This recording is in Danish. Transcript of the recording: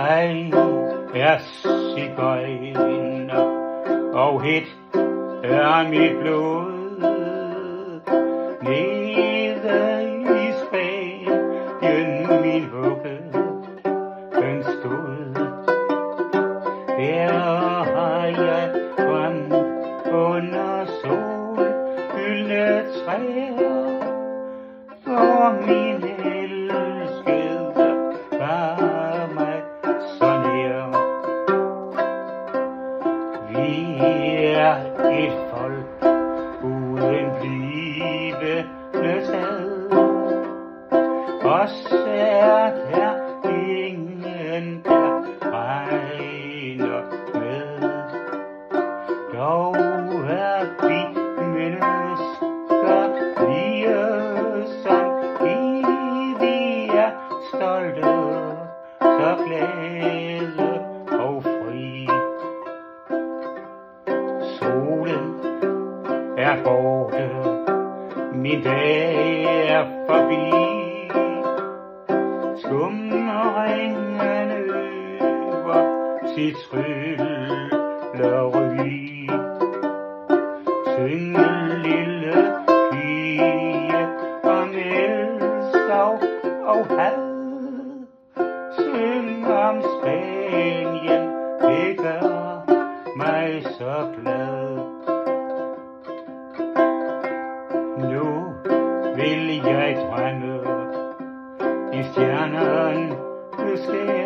Jeg er sigøjner, og hit er mit blod. Nede i Spanien min vugge, den stod. Der har jeg vandret under solgyldne træer, for min elskede var mig så nær. Vi er et folk uden blivende tad, os er der ingen, der regner med. Dog er vi mennesker ligesom vi er stolte, så glade og fri. Solen er borte, min dag er forbi. Skumringen øver sit trylleri. Syng lille pige om elskov og had. Syng om Spanien, det gør mig så glad. Nu vil jeg drømme i stjernerne skær.